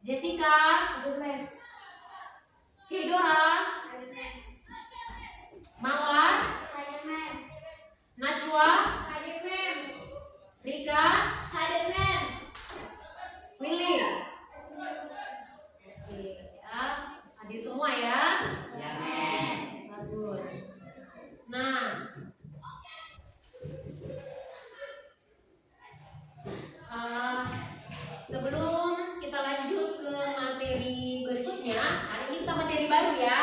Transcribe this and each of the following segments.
Jessica, Kedora, Mawar, Najwa, Rika, Willy. Oke, ya. Hadir semua ya? Ya, Men. Bagus. Nah, sebelum kita lanjut ke materi berikutnya, hari ini kita materi baru ya.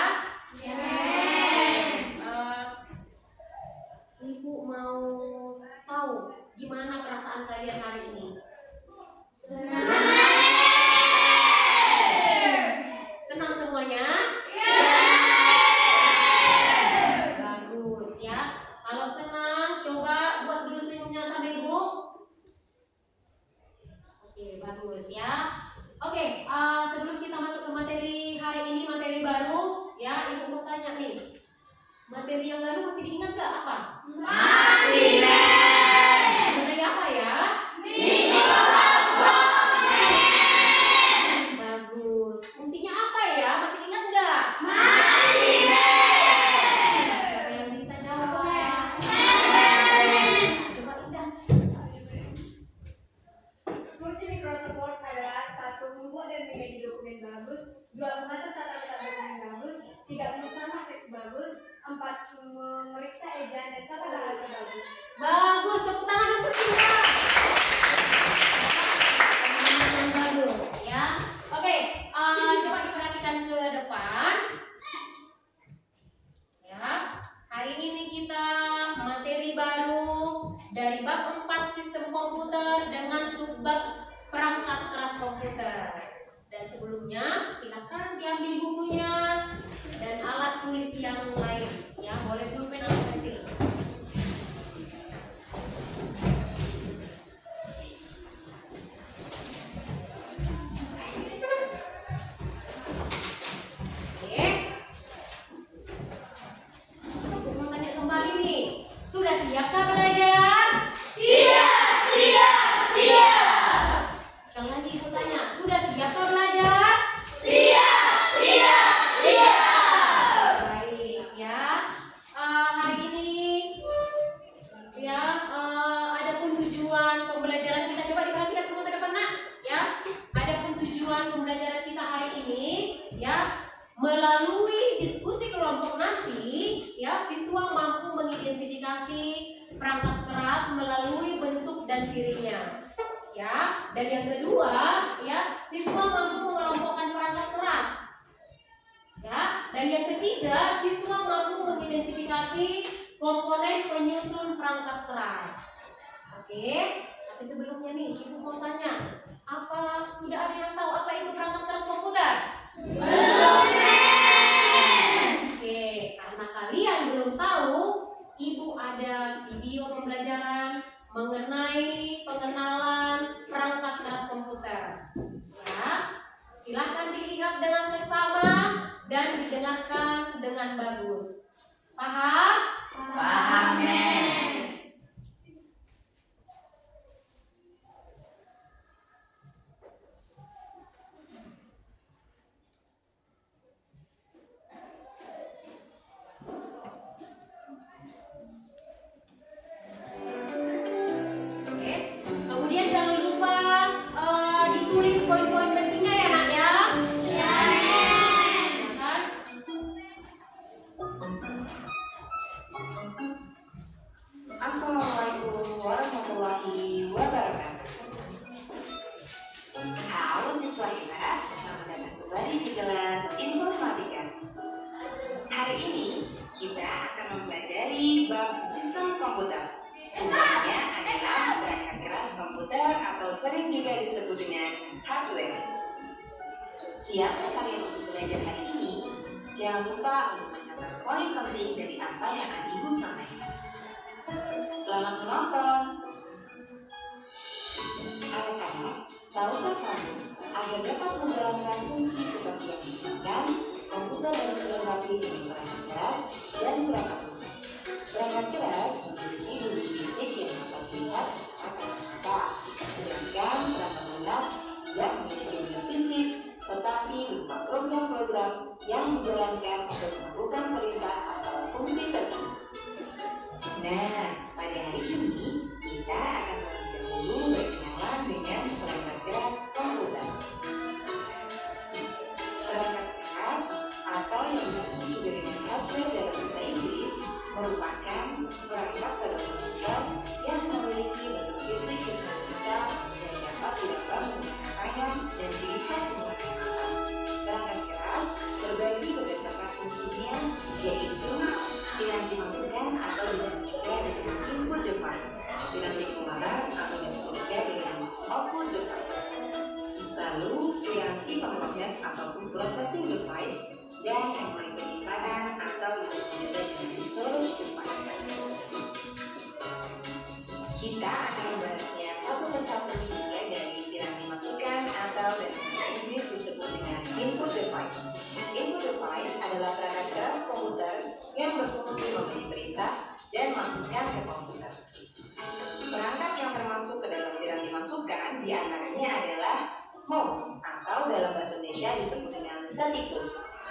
Ibu mau tahu gimana perasaan kalian hari ini? Senang semuanya? Bagus ya. Kalau senang, coba buat dulu senyumnya sama ibu. Oke, bagus ya. Oke, sebelum kita masuk ke materi hari ini, materi baru, ya, ibu mau tanya nih. Materi yang lalu masih diingat gak apa? Masih, Men. Mengenai apa ya? Bagus. Fungsinya apa ya? Masih ingat gak? Masih, Men. Siapa yang bisa jawab? Coba Indah. Fungsi Microsoft adalah 1. Membuat dan menjadi dokumen bagus, 2. Mengatur tata letak dokumen bagus, 3. Mengumpulkan teks bagus, 4. Memeriksa ejaan dan tata bahasa bagus. Bagus, tepuk tangan untuk Indah. Bagus ya. Oke, coba diperhatikan ke depan. Ya, hari ini kita materi baru dari bab 4 sistem komputer dengan subbab perangkat keras komputer. Dan sebelumnya silakan diambil bukunya dan alat tulis yang lain. Ya, boleh pulpen atau pensil. Oke. Aku mau tanya kembali nih. Sudah siapkah belajar? Siap. Sekali lagi ibu tanya, sudah siapkah belajar? Siap. Baik ya. Hari ini ya adapun tujuan pembelajaran kita, coba diperhatikan semua ke depan nak ya. Adapun tujuan pembelajaran kita hari ini ya, melalui diskusi kelompok nanti ya, siswa mampu mengidentifikasi perangkat keras melalui bentuk dan cirinya. Ya, dan yang kedua ya, siswa mampu mengelompokkan perangkat keras. Ya, dan yang ketiga, siswa mampu mengidentifikasi komponen penyusun perangkat keras. Oke, tapi sebelumnya nih, ibu mau tanya, apa sudah ada yang tahu apa itu perangkat keras komputer? Belum, Men. Oke, karena kalian belum tahu, ibu ada video pembelajaran mengenai pengenalan perangkat keras komputer. Ya, silahkan dilihat dengan seksama dan didengarkan dengan bagus. Paham? Paham, Men. Oke, kemudian jangan lupa ditulis poin-poin pentingnya ya nak ya. Ya, Men. Silakan. Assalamualaikum warahmatullahi wabarakatuh. Halo siswa hebat, selamat datang kembali di kelas informatika. Hari ini kita akan mempelajari bab sistem komputer. Subbabnya adalah perangkat keras komputer atau sering juga disebut dengan hardware. Siapkah kalian untuk belajar hari ini? Jangan lupa untuk mencatat poin penting dari apa yang akan ibu sampaikan. Selamat menonton. Anak-anak, tahukah kamu agar dapat menjalankan fungsi seperti yang diinginkan, komputer harus dilengkapi dengan perangkat keras dan perangkat lunak. Perangkat keras memiliki unit fisik yang dapat dilihat secara kasat mata, sedangkan perangkat lunak tidak memiliki unit fisik melakukan perintah atau fungsi tertentu. Nah, pada hari ini kita akan terlebih dahulu berkenalan dengan perangkat keras komputer. Perangkat keras atau yang disebut juga dengan hardware dalam bahasa Inggris merupakan perangkat pada komputer yang memiliki bentuk fisik digital dan dapat diraba menggunakan tangan dan dilihat menggunakan mata. Perangkat keras terbagi berdasarkan fungsinya, yaitu yang dimasukkan atau disebut juga dengan input device, yang dikeluarkan atau disebut juga dengan output device. Lalu piranti pemroses ataupun processing device dan memori penyimpanan atau disebut juga dengan storage device. Kita akan membahasnya satu persatu mulai dari piranti masukan atau dalam bahasa Inggris disebut dengan input device. Input device adalah perangkat keras komputer yang berfungsi memberi perintah dan masukan ke komputer. Perangkat yang termasuk ke dalam piranti masukan diantaranya adalah mouse atau dalam bahasa Indonesia disebut dengan tikus.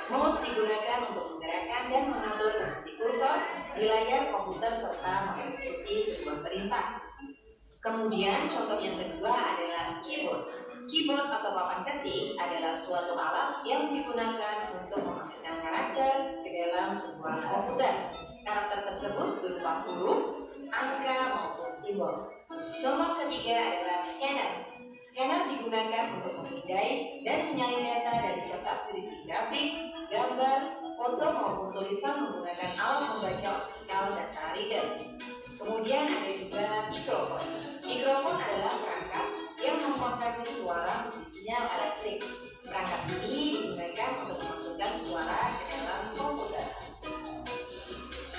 Mouse digunakan untuk menggerakkan dan mengatur posisi kursor di layar komputer serta mengeksekusi sebuah perintah. Kemudian contoh yang kedua adalah keyboard. Keyboard atau papan ketik adalah suatu alat yang digunakan untuk memasukkan karakter ke dalam sebuah komputer. Karakter tersebut berupa huruf, angka maupun simbol. Contoh ketiga adalah scanner. Scanner digunakan untuk memindai dan menyalin data dari kertas berisi grafik, gambar, foto maupun tulisan menggunakan alat membaca optikal data reader. Kemudian ada juga mikrofon. Mikrofon adalah perangkat yang mengkonversi suara menjadi sinyal elektrik. Perangkat ini digunakan untuk memasukkan suara ke dalam komputer.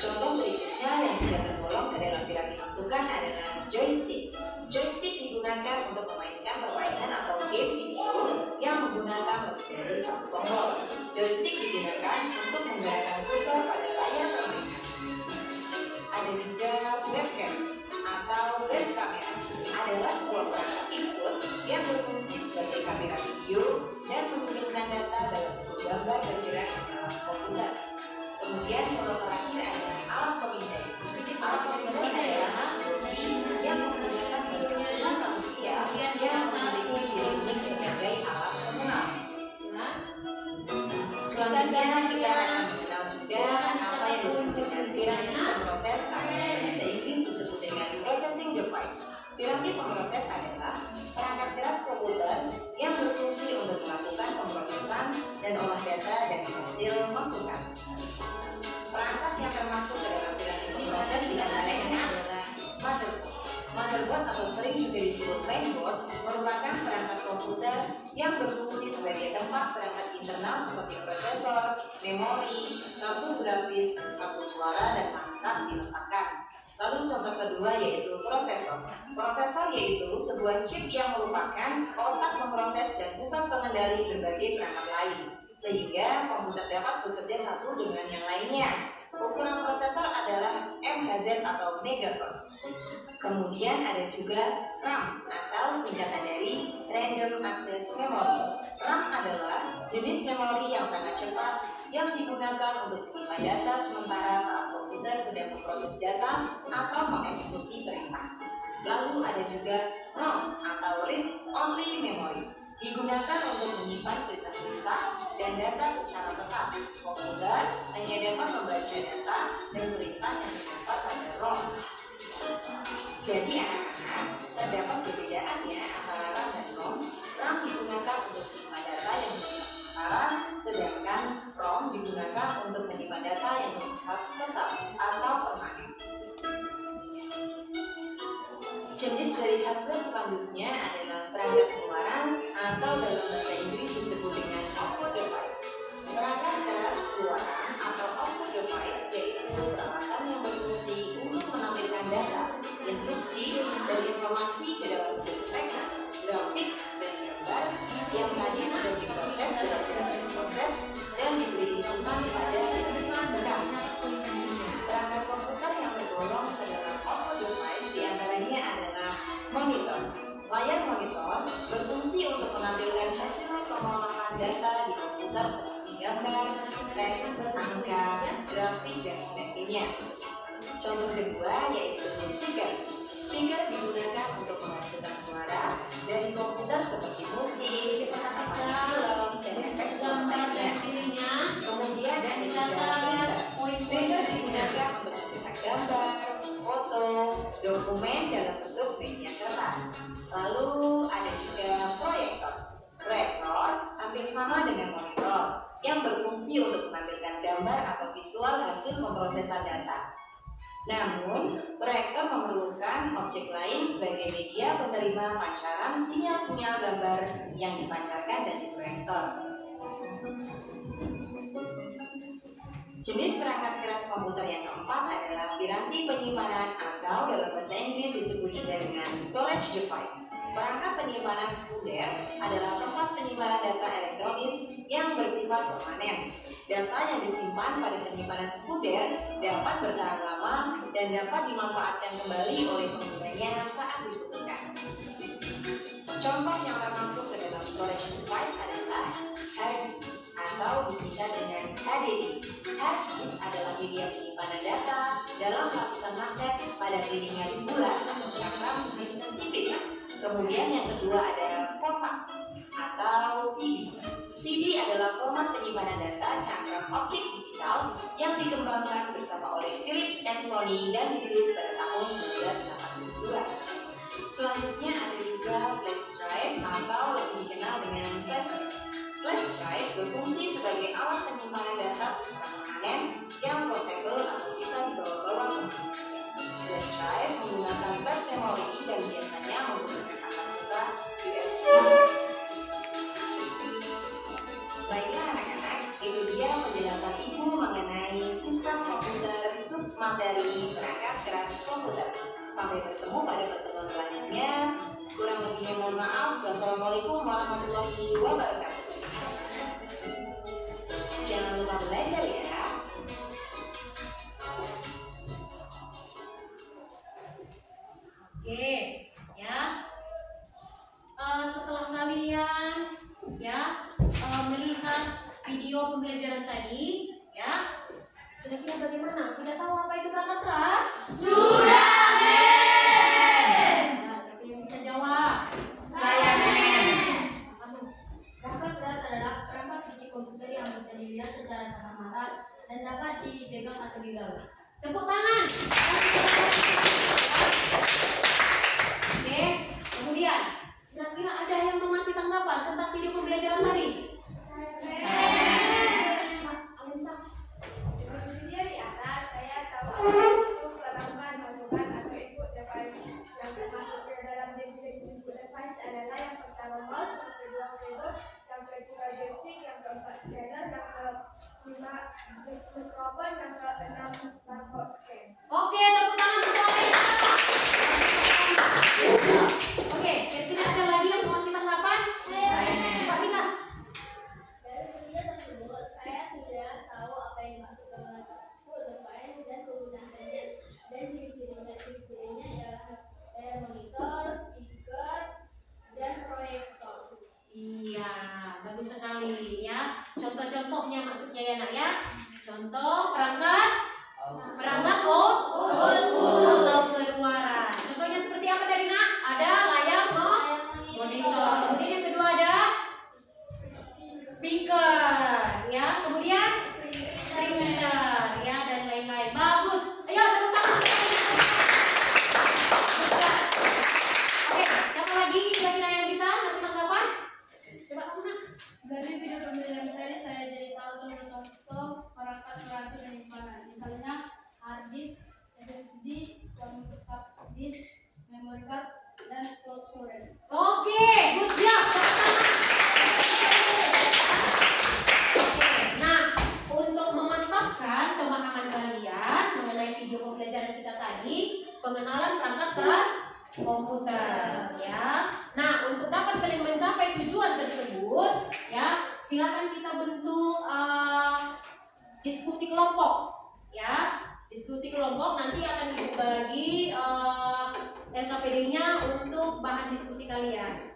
Contoh berikutnya yang juga tergolong ke dalam piranti masukan adalah joystick. Joystick digunakan untuk memainkan permainan atau game video yang menggunakan lebih dari satu tombol. Joystick digunakan untuk menggerakkan kursor pada layar permainan. Ada juga webcam atau web kamera, adalah sebuah perangkat input yang berfungsi sebagai kamera video dan mengirimkan data dalam bentuk gambar bergerak ke dalam komputer. Kemudian contoh terakhir adalah alat pemindai. Alat pemindai adalah yang menggunakan bentuk manusia yang memiliki ciri unik sebagai alat pengenal. Selanjutnya kita akan mengenal juga apa yang disebut dengan piranti pemroses atau bahasa Inggris disebut dengan processing device. Piranti pemroses adalah perangkat keras komputer yang berfungsi untuk melakukan pemrosesan dan olah data dari hasil masukan. Perangkat yang termasuk ke dalam piranti pemroses diantaranya adalah motherboard. Motherboard atau sering juga disebut mainboard merupakan perangkat komputer yang berfungsi sebagai tempat perangkat internal seperti prosesor, memori, kartu grafis, kartu suara, dan perangkat diletakkan. Lalu contoh kedua yaitu prosesor. Prosesor yaitu sebuah chip yang merupakan otak memproses dan pusat pengendali berbagai perangkat lain, sehingga komputer dapat bekerja satu dengan yang lainnya. Ukuran prosesor adalah MHz atau megahertz. Kemudian ada juga RAM atau singkatan dari Random Access Memory. RAM adalah jenis memori yang sangat cepat yang digunakan untuk menyimpan data sementara saat komputer sedang memproses data atau mengeksekusi perintah. Lalu ada juga ROM atau Read Only Memory, digunakan untuk menyimpan perintah-perintah dan data secara tetap. Komputer hanya dapat membaca data dan perintah yang terdapat pada ROM. Jadi anak-anak, terdapat perbedaannya antara RAM dan ROM. RAM digunakan untuk menyimpan data yang bersifat sementara, sedangkan ROM digunakan untuk menyimpan data yang bersifat tetap atau permanen. Jenis dari hardware selanjutnya adalah perangkat pengeluaran atau dalam bahasa Inggris disebut dengan output device. Perangkat keras keluaran atau output device yaitu peralatan yang berfungsi untuk menampilkan data, instruksi, dan informasi ke dalam bentuk teks, grafik, dan gambar yang tadi sudah diproses dalam piranti proses dan diberi simpan pada piranti masukan. Perangkat komputer yang tergolong ke dalam output device diantaranya adalah monitor. Layar monitor berfungsi untuk menampilkan hasil pengolahan data di komputer seperti gambar, teks, angka, grafik, dan sebagainya. Contoh kedua yaitu speaker. Speaker digunakan untuk menghasilkan suara dari komputer seperti musik, film, dan efek gambar sound. dan cirinya. Kemudian Dan ada juga dicatat printer. poin-poin Printer pentingnya. digunakan untuk mencetak gambar, foto, dokumen dalam bentuk media kertas. Lalu ada juga proyektor. Proyektor hampir sama dengan monitor yang berfungsi untuk menampilkan gambar atau visual hasil pemrosesan data. Namun, proyektor memerlukan objek lain sebagai media penerima pancaran sinyal-sinyal gambar yang dipancarkan dari proyektor. Jenis perangkat keras komputer yang keempat adalah piranti penyimpanan atau dalam bahasa Inggris disebut juga dengan storage device. Perangkat penyimpanan sekunder adalah tempat penyimpanan data elektronis yang bersifat permanen. Data yang disimpan pada penyimpanan sekunder dapat bertahan lama dan dapat dimanfaatkan kembali oleh penggunanya saat dibutuhkan. Contoh yang termasuk ke dalam storage device adalah hard disk atau disingkat dengan HDD. Hard disk adalah media penyimpanan data dalam lapisan magnet pada dinding bulat atau cakram disk tipis. Kemudian yang kedua ada compact disk atau CD. CD adalah format penyimpanan data cakram optik digital yang dikembangkan bersama oleh Philips and Sony dan dirilis pada tahun 1982. Selanjutnya ada juga flash drive atau lebih dikenal dengan flash disk. Flash drive berfungsi sebagai alat penyimpanan data secara permanen yang portable atau bisa dibawa-bawa kemana saja. Flash drive menggunakan flash memori dan biasanya menggunakan antarmuka USB. Baiklah anak-anak, itu dia penjelasan Ibu mengenai sistem komputer submateri perangkat keras komputer. Sampai bertemu pada pertemuan selanjutnya. Kurang lebihnya mohon maaf. Wassalamualaikum warahmatullahi wabarakatuh. Jangan lupa belajar ya. Oke, ya. Setelah kalian melihat video pembelajaran tadi, ya, kira-kira bagaimana? Sudah tahu apa itu perangkat keras? Sudah, Nah, siapa yang bisa jawab? Saya, Kamu. Perangkat keras adalah perangkat fisik komputer yang bisa dilihat secara kasat mata dan dapat dipegang atau diraba. Tepuk tangan. Oke, kemudian kira-kira ada yang mau ngasih tanggapan tentang video pembelajaran tadi? Alinta. Dari atas saya tahu itu perangkat masukan atau input device yang termasuk ke dalam jenis-jenis input device adalah yang pertama mouse, yang kedua keyboard, yang ketiga joystick, yang keempat scanner, yang kelima mikrofon, yang keenam barcode scan. Oke, tepuk tangan semuanya. Oke, kira-kira ada lagi yang mau ngasih tanggapan? Coba Rika. Dari video tersebut, saya sudah tahu apa yang dimaksud dengan input device dan kegunaannya dan ciri-cirinya. Ciri-cirinya ialah monitor, speaker, dan proyektor. Iya, bagus sekali ya. Contoh-contohnya maksudnya ya nak ya. Contoh perangkat output atau keluaran. Contohnya seperti apa tadi nak? Ada layar monitor. Kemudian yang kedua ada speaker, ya. Kemudian printer, ya, dan lain-lain. Bagus. Ayo tepuk tangan. Oke, siapa lagi kira-kira yang bisa ngasih tanggapan? Coba kamu nak. Dari video pembelajaran tadi saya jadi tahu contoh-contoh perangkat keras penyimpanan. Misalnya hard disk, SSD, compact disk, memory card, dan cloud storage. Oke, good job. Oke, nah untuk memantapkan pemahaman kalian mengenai video pembelajaran kita tadi, pengenalan perangkat keras komputer, ya. Nah, untuk dapat kalian mencapai tujuan tersebut, ya, silakan kita bentuk diskusi kelompok, ya. Diskusi kelompok nanti akan dibagi LKPD-nya untuk bahan diskusi kalian.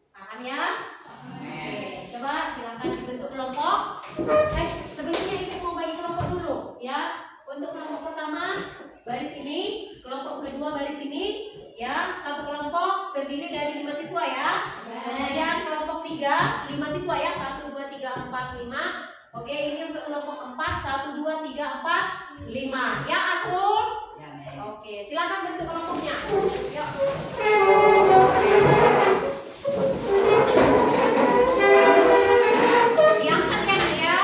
Paham ya? Oke, coba silakan dibentuk kelompok. Sebelumnya Ibu mau bagi kelompok dulu ya. Untuk kelompok pertama baris ini, kelompok kedua baris ini ya. Satu kelompok terdiri dari 5 siswa ya. Kemudian kelompok 3 5 siswa ya. 1 2 3 4 5. Oke, ini untuk kelompok 4 1 2 3 4 5. Ya, Asrul? Oke, silakan bentuk kelompoknya. Yuk. Diangkat ya, Nak ya.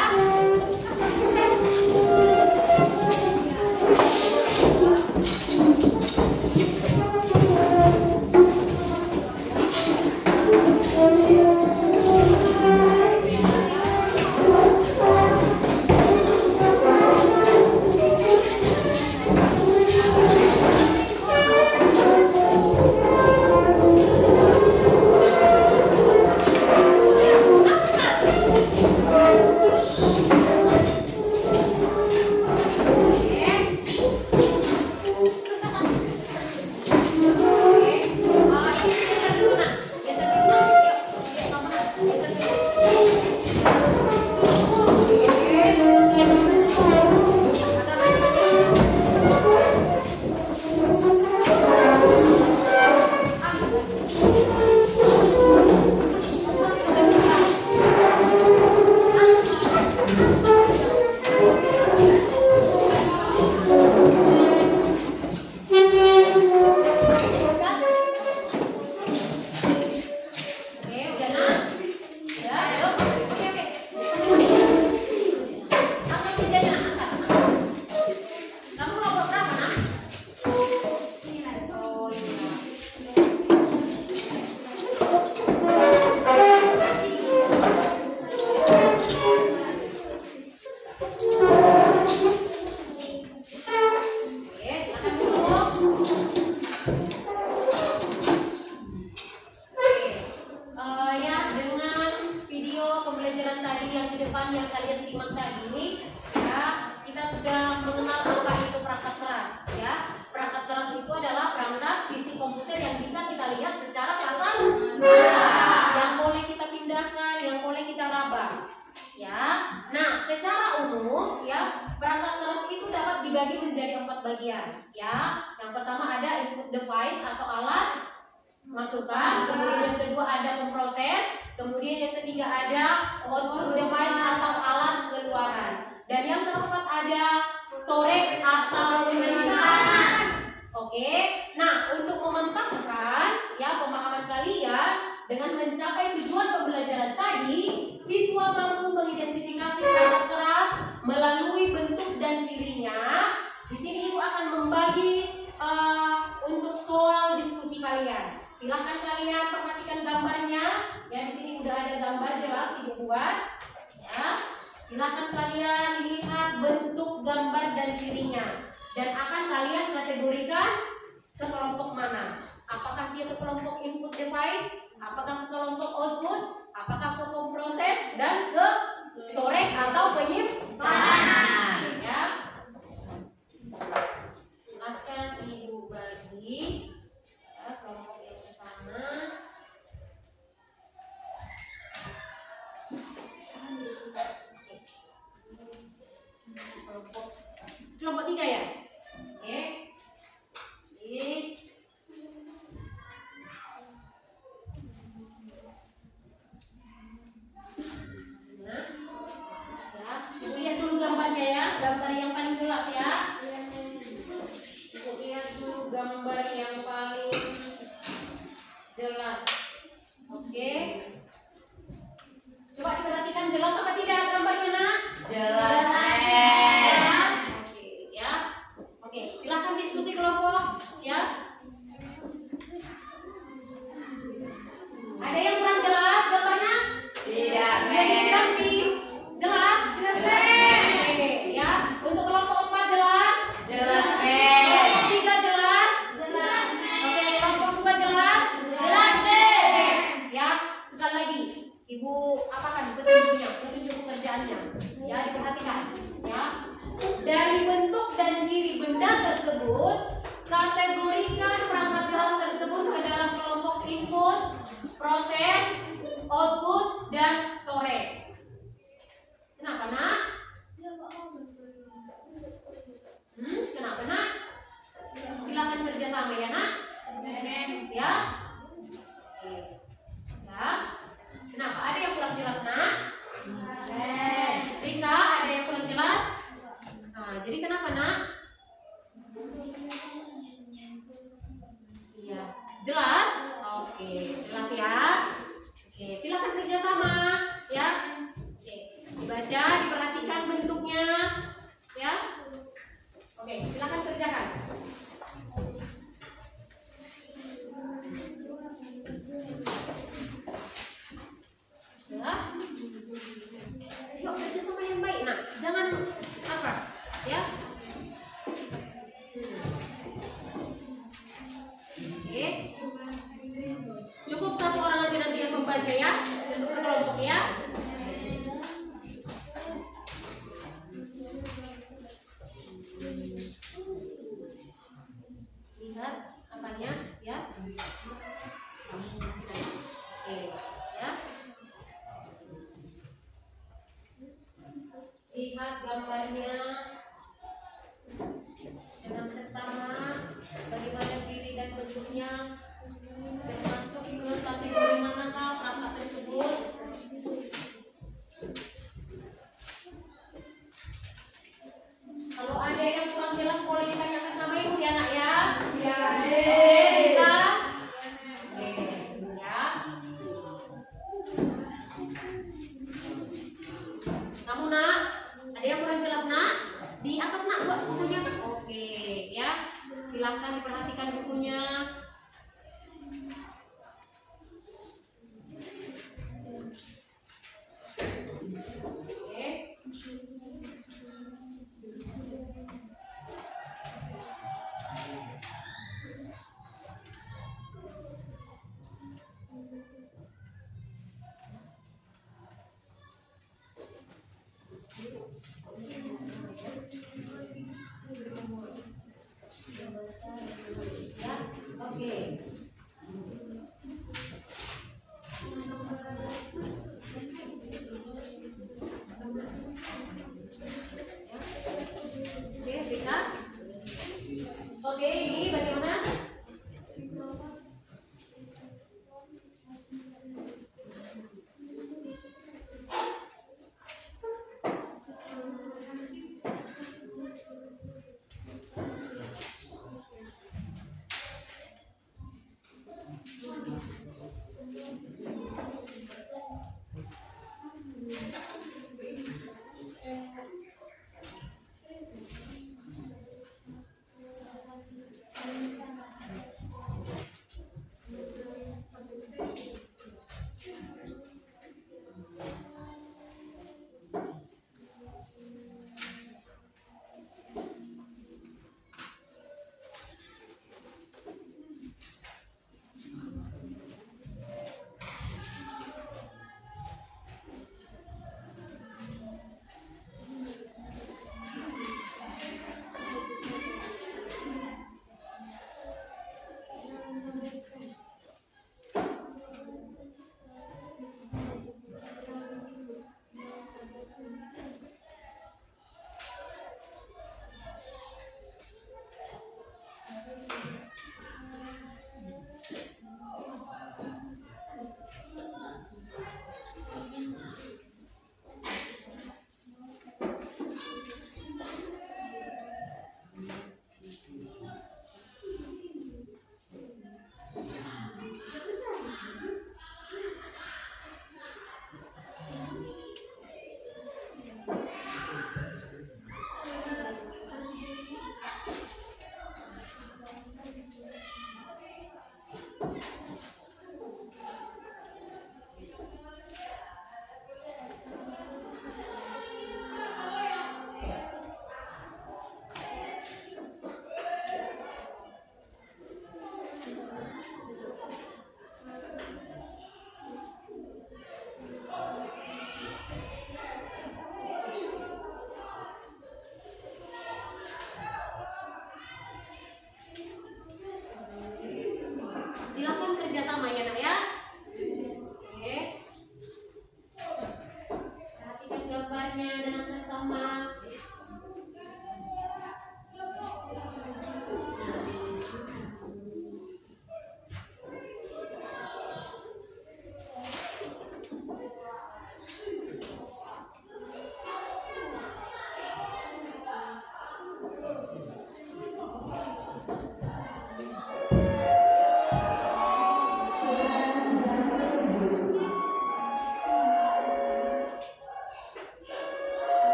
Masukan, kemudian yang kedua ada pemproses, kemudian yang ketiga ada output device atau alat keluaran, dan yang keempat ada storage atau penyimpanan. Oke, nah untuk memantapkan ya pemahaman kalian dengan mencapai tujuan pembelajaran tadi, siswa mampu mengidentifikasi perangkat keras melalui bentuk dan cirinya. Di sini Ibu akan membagi untuk soal diskusi kalian. Silakan kalian perhatikan gambarnya. Ya, di sini udah ada gambar jelas Ibu buat. Ya, silakan kalian lihat bentuk gambar dan cirinya. Dan akan kalian kategorikan ke kelompok mana? Apakah dia ke kelompok input device? Apakah ke kelompok output? Apakah ke proses dan ke storage atau penyimpanan? Ya. Silakan Ibu bagi ya, kelompok yang pertama. Kelompok 3 ya. Oke. Sini. Nah. Ya, Ibu lihat dulu gambarnya ya, gambar yang paling jelas ya. Ibu lihat dulu gambar yang paling jelas. Oke. Coba diperhatikan jelas apa tidak gambarnya, Nak? Jelas. Jelas. Oke, ya. Oke, silakan diskusi kelompok, ya. Ada yang kurang jelas gambarnya? Tidak, ganti. Jelas? Jelas. Oke, ya. Untuk kelompok 4 jelas? Jelas. Kelompok 3 jelas? Jelas. Oke, kelompok 2 jelas? Jelas. Oke, ya. Sekali lagi, Ibu apakan petunjuknya, petunjuk pekerjaannya. Ya, diperhatikan. Ya. Dari bentuk dan ciri benda tersebut, kategorikan perangkat keras tersebut ke dalam kelompok input, proses, output, dan storage. Kenapa baca ya untuk berkelompok ya. Lihat apanya ya. Oke ya. Lihat gambarnya dengan seksama, bagaimana ciri dan bentuknya, termasuk ke kategori manakah perangkat tersebut. Kalau ada yang kurang jelas boleh ditanyakan sama ibu ya nak ya. Ya, Oke kita. Oke ya. Kamu nak, ada yang kurang jelas nak?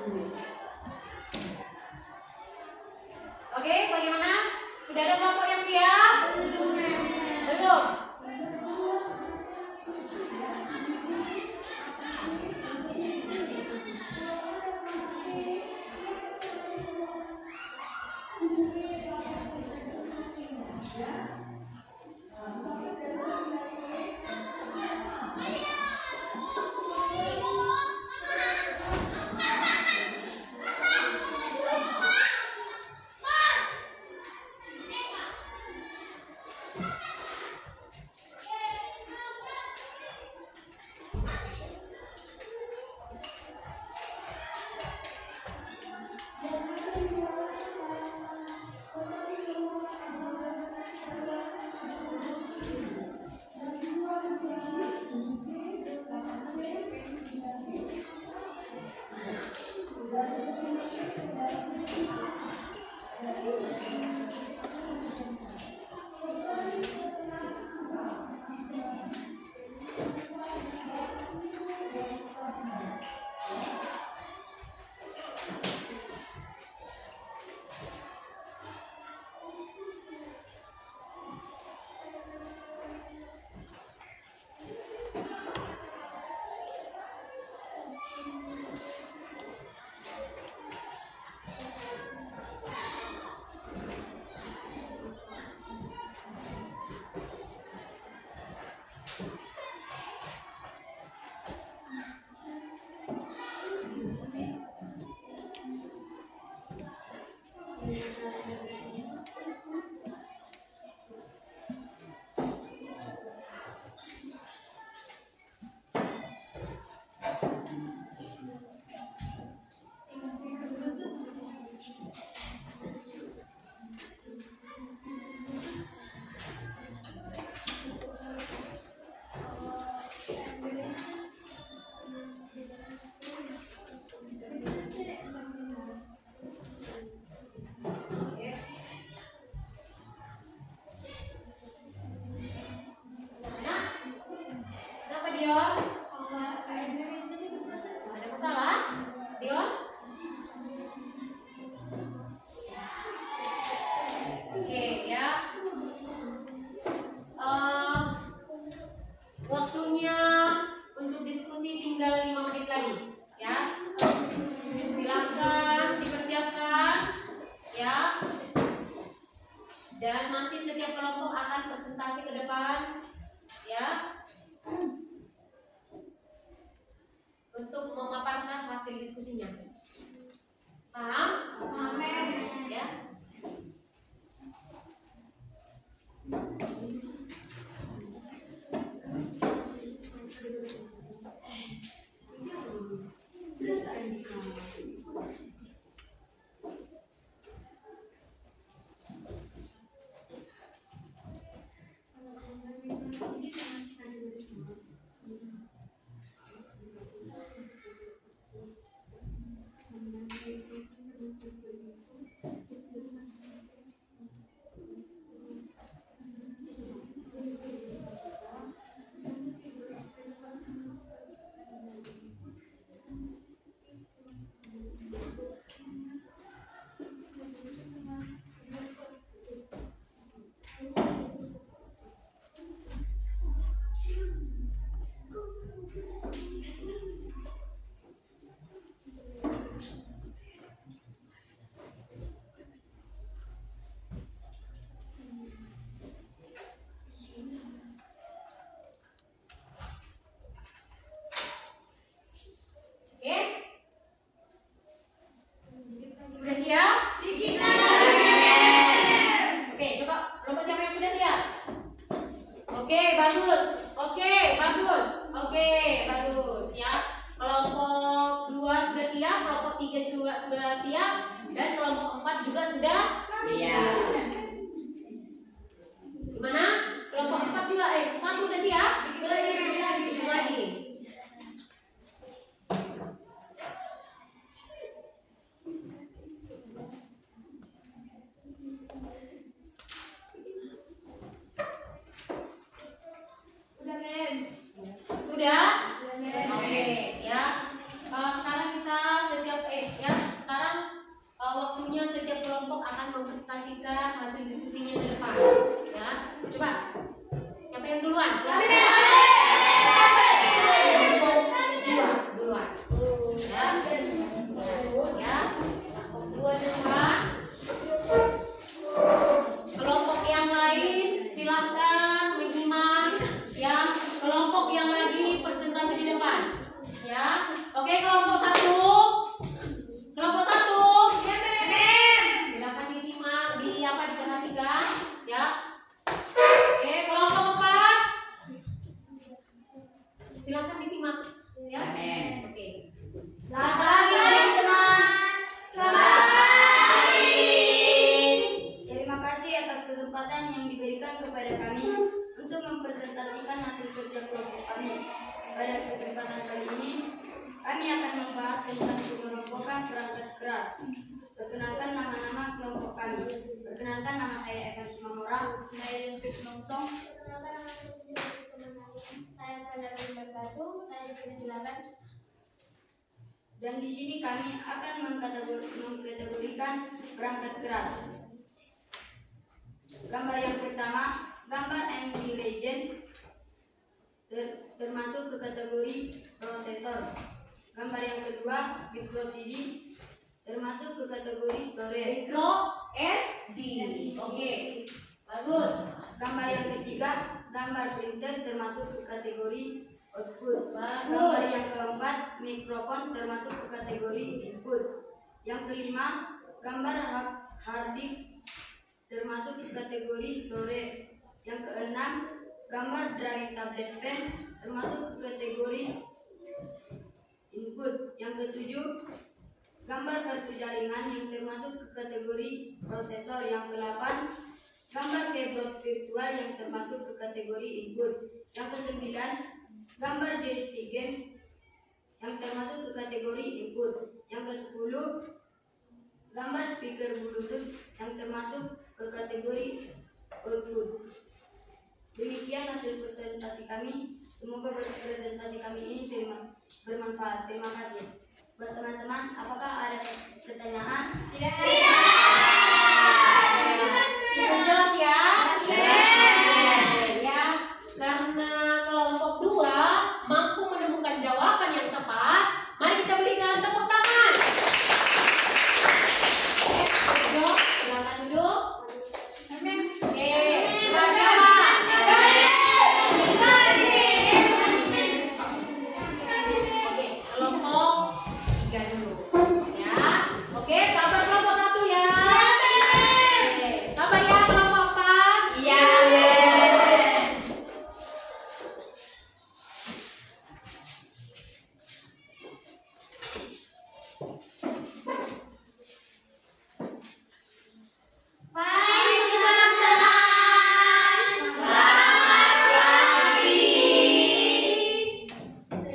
Oke, bagaimana? Sudah ada kelompok yang siap? Belum? Kenapa Dion? Ada masalah? Dion? Oke ya. Waktunya untuk diskusi tinggal 5 menit lagi ya. Silakan dipersiapkan ya. Dan nanti setiap kelompok akan presentasi ke depan ya, untuk memaparkan hasil diskusinya. Paham? Amin. Ya. mempresentasikan hasil diskusinya ke depan. Ya, coba. Siapa yang duluan? Duluan. Ya. Dua duluan. Kelompok yang lain silahkan menyimak ya. Kelompok yang lagi presentasi di depan. Ya. Oke, kelompok satu. Kelompok satu. Silakan disimak, diperhatikan ya. Oke, kelompok 4. Silakan disimak ya. Oke. Selamat pagi teman-teman. Terima kasih atas kesempatan yang diberikan kepada kami untuk mempresentasikan hasil kerja kelompok kami. Pada kesempatan kali ini, kami akan membahas tentang pengelompokan perangkat keras. Perkenalkan nama-nama kelompok kami. Perkenalkan, nama saya Evan Simamora. Saya Yunus Nongsong. Perkenalkan, nama saya Sinta Kemenangan. Saya Fadal Batu. Saya silakan. Dan di sini kami akan mengkategorikan perangkat keras. Gambar yang pertama, gambar MD Legend termasuk ke kategori prosesor. Gambar yang kedua, micro CD termasuk ke kategori storage. Micro SD. Oke. Bagus. Gambar yang ketiga, gambar printer termasuk ke kategori output. Bagus. Gambar yang keempat, mikrofon termasuk ke kategori input. Yang kelima, gambar hard disk termasuk ke kategori storage. Yang keenam, gambar drive tablet pen termasuk ke kategori input. Yang ketujuh, gambar kartu jaringan yang termasuk ke kategori prosesor. Yang kedelapan, gambar keyboard virtual yang termasuk ke kategori input. Yang kesembilan, gambar joystick games yang termasuk ke kategori input. Yang ke-10, gambar speaker Bluetooth yang termasuk ke kategori output. Demikian hasil presentasi kami. Semoga presentasi kami ini bermanfaat. Terima kasih. Buat teman-teman, apakah ada pertanyaan? Cukup jelas ya? Ya, karena kelompok 2 mampu menemukan jawaban yang tepat, mari kita berikan tepuk tangan. Duduk, silakan duduk. Oke, bersama. Oke, kelompok 3 dulu. Ya, oke, sabar kelompok 1 ya. Oke, sabar ya kelompok 4. Iya.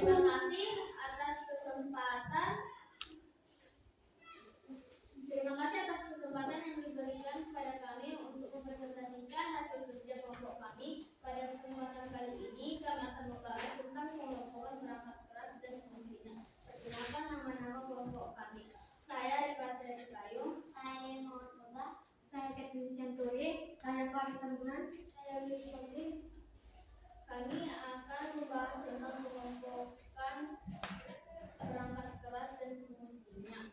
Terima kasih atas kesempatan. Terima kasih atas kesempatan yang diberikan kepada kami untuk mempresentasikan hasil kerja kelompok kami. Pada kesempatan kali ini kami akan membahas tentang pengelompokan perangkat keras dan fungsinya. Perkenalkan nama-nama kelompok kami. Saya Rika Sres Payung. Saya Muhammad Foda. Saya Kevin Senturi. Saya Farid Tambunan. Saya Willy Sodik. Kami akan membahas tentang pengelompokan perangkat keras dan fungsinya.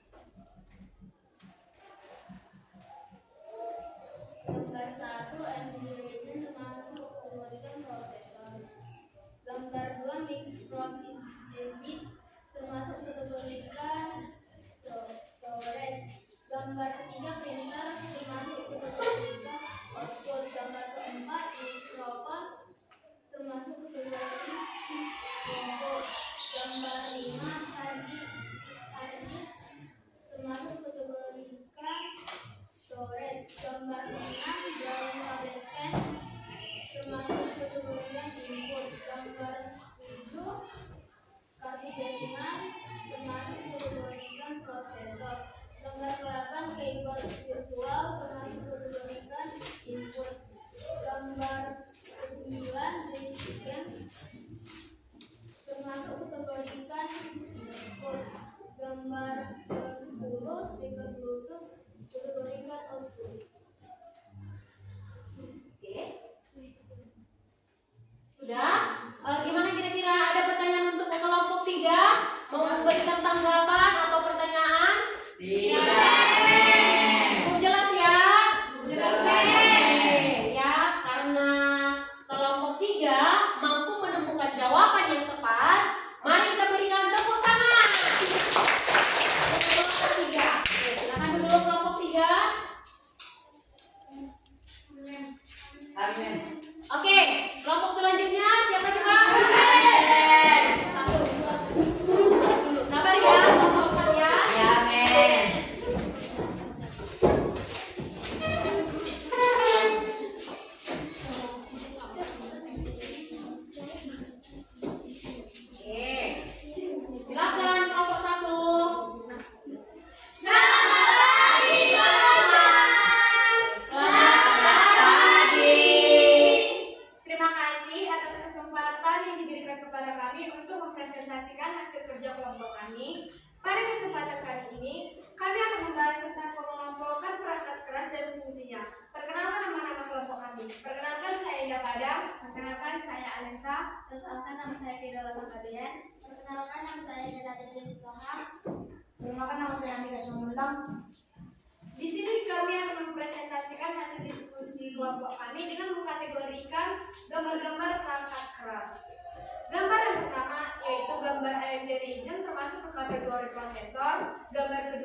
Gambar 1, MD Legend termasuk kategorikan prosesor. Gambar 2, micro SD termasuk kategorikan storage. Gambar ketiga, printer termasuk kategorikan output. Gambar keempat, mikrofon termasuk kategori input. Gambar 5, hard disk termasuk kategorikan storage. Gambar 6, drive tablet pen termasuk kategorikan input. Gambar 7, kartu jaringan termasuk kategorikan prosesor. Gambar 8, keyboard virtual termasuk kategorikan input. Gambar 9, joystick games termasuk kategorikan input. Gambar 10, speaker Bluetooth kategorikan output. Gimana kira-kira, ada pertanyaan untuk kelompok 3? Mau memberikan tanggapan atau pertanyaan? Cukup jelas ya? Jelas. Oke, ya, karena kelompok 3 mampu menemukan jawaban yang tepat, mari kita berikan tepuk tangan. Kelompok 3. Oke, silakan dulu kelompok 3. Oke, kelompok selanjutnya siapa coba? Satu, dua, dulu. Sabar ya, kelompok 4 ya. Oke, silakan kelompok 1. Selamat pagi kelas. Selamat pagi. Terima kasih atas kesempatan yang diberikan kepada kami untuk mempresentasikan hasil kerja kelompok kami. Pada kesempatan kali ini, kami akan membahas tentang pengelompokan perangkat keras dan fungsinya. Perkenalkan nama-nama kelompok kami. Perkenalkan, saya Indah Padang. Perkenalkan saya Alenta. Perkenalkan nama saya Kedora Panggabean. Perkenalkan nama saya Neda Dedesi Toha. Perkenalkan, nama saya Andika Sumundang. Di sini kami akan mempresentasikan hasil diskusi kelompok kami dengan mengkategorikan gambar-gambar perangkat keras. Gambar yang pertama yaitu gambar AMD Ryzen termasuk ke kategori prosesor. Gambar yang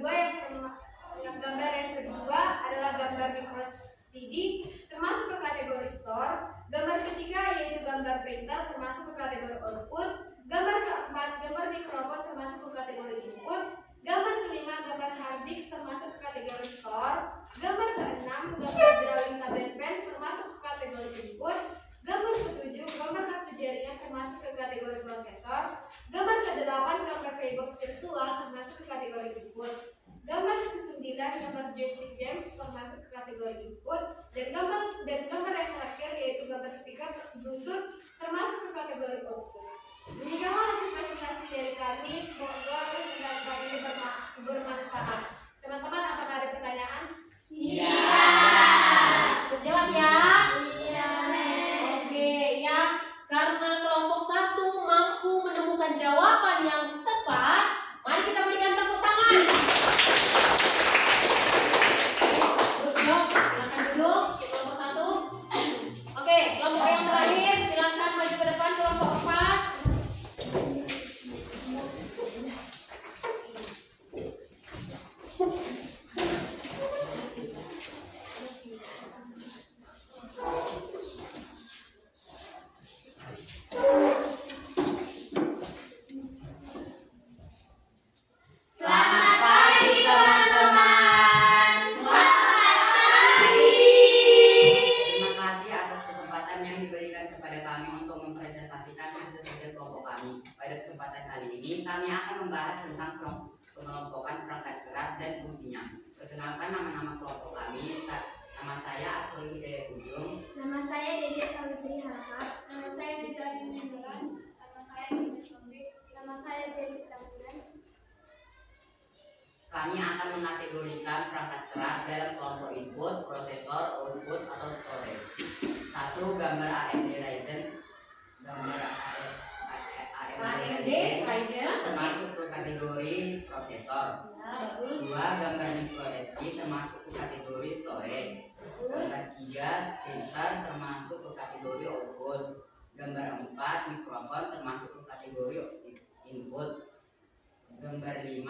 kedua adalah gambar micro CD termasuk ke kategori store. Gambar ketiga yaitu gambar printer termasuk ke kategori output. Gambar keempat gambar mikrofon termasuk ke kategori input. Gambar kelima gambar hard disk termasuk ke kategori store. Gambar keenam gambar drawing tablet pen termasuk ke kategori input. Gambar ketujuh gambar kartu jaringan termasuk ke kategori prosesor. Gambar kedelapan gambar keyboard virtual termasuk ke kategori input. Gambar ke-9 gambar joystick games termasuk ke kategori input. Dan gambar yang terakhir yaitu gambar speaker Bluetooth termasuk ke kategori output. Demikianlah hasil presentasi dari kami. Semoga presentasi kami ini bermanfaat. Teman-teman, apakah ada pertanyaan? Cukup jelas ya? Iya. Oke, ya. Karena kelompok 1 mampu menemukan jawaban yang tepat, mari kita berikan tepuk tangan. Good job. Silakan duduk kelompok 1. Oke, kelompok yang terakhir silakan maju ke depan kelompok 4. Selamat pagi teman-teman. Terima kasih atas kesempatan yang diberikan kepada kami untuk mempresentasikan hasil kerja kelompok kami. Pada kesempatan kali ini, kami akan membahas tentang pengelompokan perangkat keras dan fungsinya. Perkenalkan nama-nama kelompok kami. Nama saya Asrul Hidayat Ujung. Nama saya Dedia Sawitri Harahap. Nama saya Najwa Menyendelan. Nama saya Dina Syomrik. Nama saya Jelly Tamburan. Kami akan mengategorikan perangkat keras dalam kelompok input, prosesor, output, atau storage. 1. Gambar AMD Ryzen. Gambar AMD Ryzen termasuk ke kategori prosesor. Ya, bagus. 2. Gambar micro SD termasuk ke kategori storage. Gambar 3. Printer termasuk ke kategori output. Gambar 4. Mikrofon termasuk ke kategori input. Gambar 5.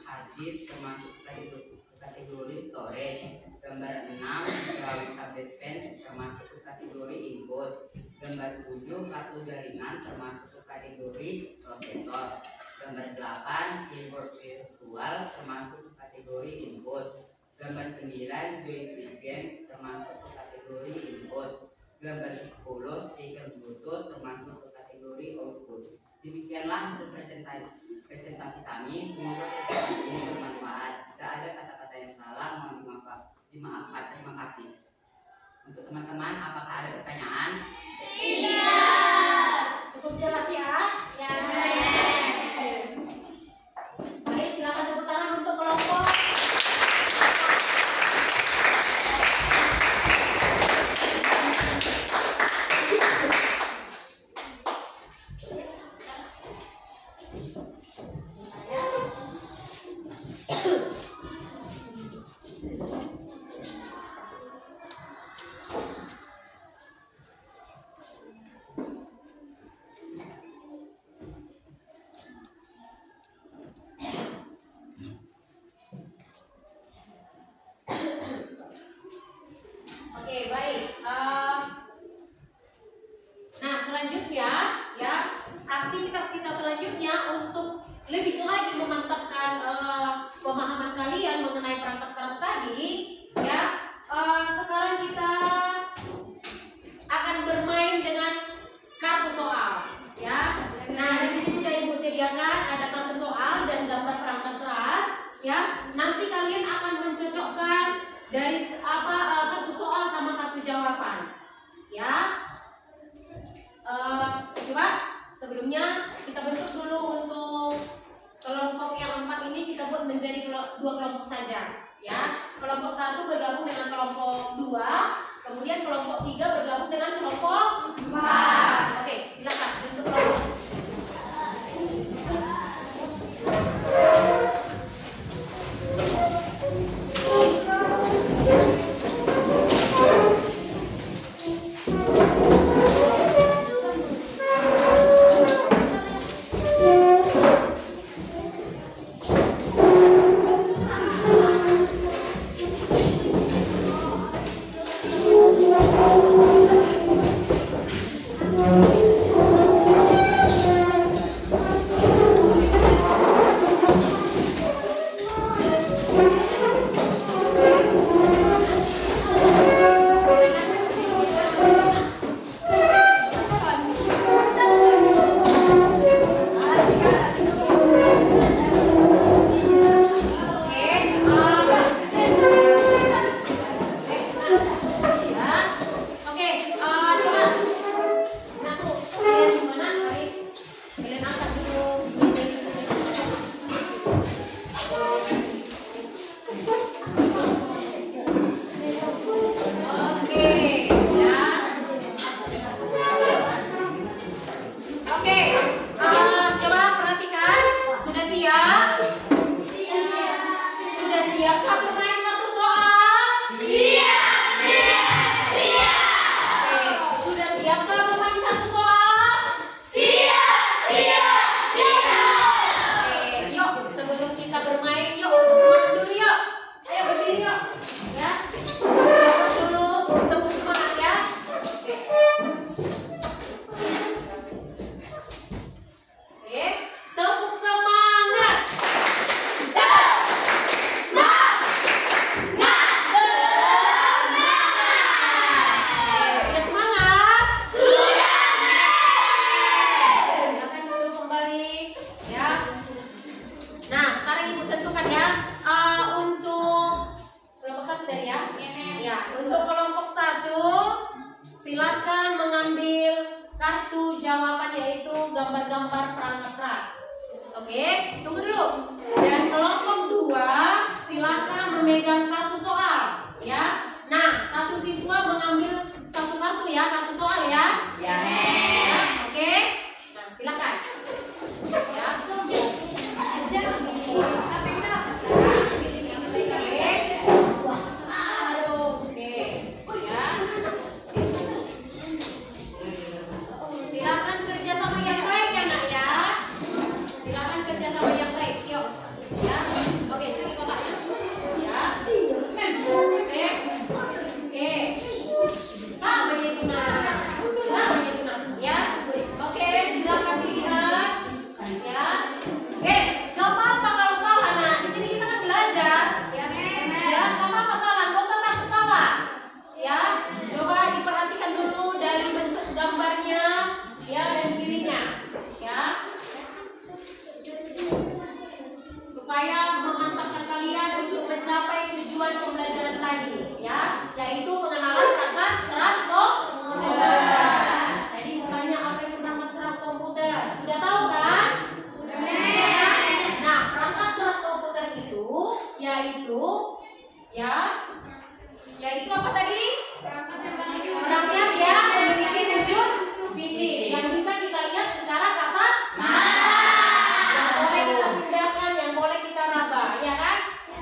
Hard disk termasuk ke kategori storage. Gambar 6. Drawing tablet pen termasuk ke kategori input. Gambar 7. Kartu jaringan termasuk ke kategori prosesor. Gambar 8. Keyboard virtual termasuk ke kategori input. Gambar 9. Joystick game termasuk ke kategori input. Gambar 10. Speaker Bluetooth termasuk ke kategori output. Demikianlah hasil presentasi kami. Semoga presentasi ini bermanfaat. Jika ada kata-kata yang salah, mohon dimaafkan. Terima kasih. Untuk teman-teman, apakah ada pertanyaan? Iya. Cukup jelas ya? Ya. Oke. Baik, silakan tepuk tangan untuk kelompok. dari kartu soal sama kartu jawaban. Ya. Coba sebelumnya kita bentuk dulu untuk kelompok yang 4 ini, kita buat menjadi 2 kelompok saja. Ya, kelompok 1 bergabung dengan kelompok 2, kemudian kelompok 3 bergabung dengan kelompok 4. Oke, silakan bentuk kelompok. gambar-gambar perangkat keras. Oke, tunggu dulu. Dan kelompok 2 silakan memegang kartu soal, ya. Nah, satu siswa mengambil satu kartu ya, kartu soal ya. Ya, Ya, oke. Nah, silakan. Ya. Silakan kerja sama yang baik ya nak ya. Silakan kerja sama yang baik. Yuk. Ya. Oke, sini kotaknya. Ya. Oke. Oke. Sama itu nak. Sama itu nak. Ya. Oke, silakan dilihat. Ya. Gak apa-apa kalau salah nak. Di sini kita kan belajar. Ya, gak apa-apa salah. Gak usah takut salah. Ya. Coba diperhatikan dulu dari bentuk gambarnya. Ya, dan cirinya, ya, supaya memantapkan kalian untuk mencapai tujuan pembelajaran tadi, ya, yaitu pengenalan perangkat keras komputer. Tadi bukannya apa itu perangkat keras komputer, sudah tahu kan? Ya, kan? Nah, perangkat keras komputer itu, yaitu apa tadi? Perangkat yang memiliki wujud fisik yang bisa kita lihat secara kasat mata, yang boleh kita pindahkan, yang boleh kita raba, ya kan?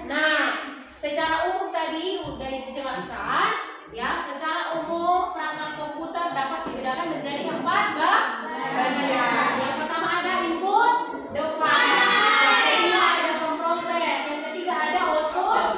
Nah, secara umum tadi udah dijelaskan, ya. Secara umum perangkat komputer dapat dibedakan menjadi 4 bagian. Yang pertama ada input device, yang kedua ada pemproses, yang ketiga ada output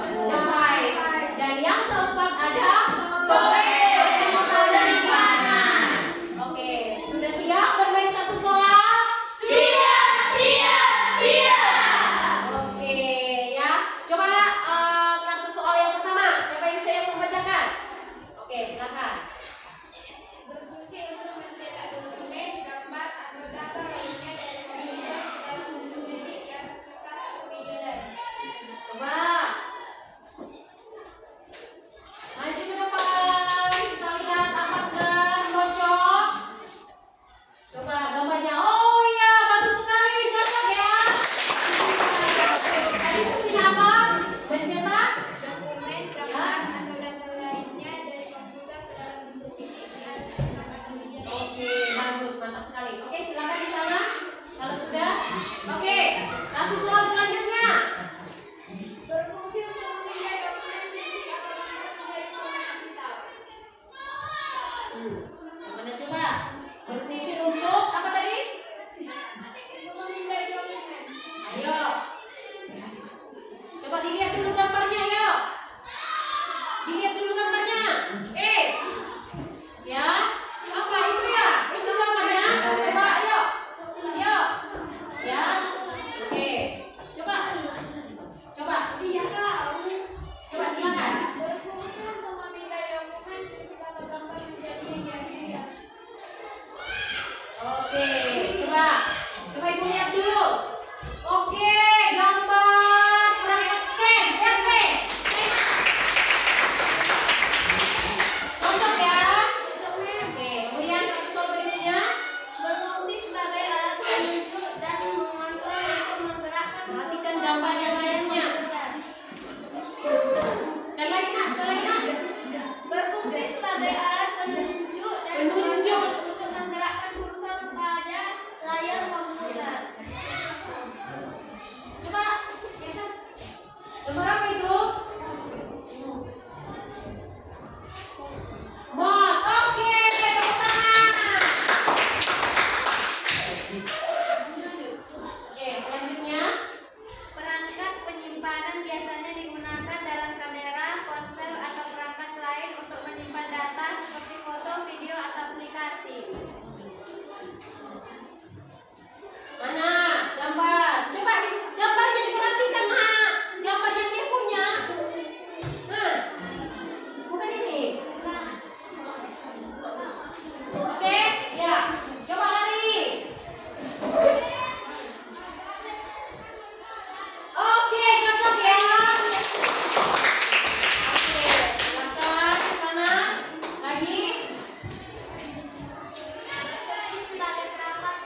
gambar yang lainnya. Sekali lagi nak, sekali lagi nak. Berfungsi sebagai alat penunjuk dan Penunjuk. untuk menggerakkan kursor pada layar komputer. Coba. Gambar apa itu? Mouse. Oke, tepuk tangan. Oke, selanjutnya. Perangkat penyimpanan biasanya digunakan dalam kamera, ponsel, atau perangkat lain untuk menyimpan data seperti foto, video, atau aplikasi. Mana gambar? Coba gambarnya diperhatikan nak. Gambar yang dia punya. Nah, bukan ini. Oke, ya. Coba lari. Oke, cocok ya. Oke, silakan ke sana. Lagi. Sebagai perangkat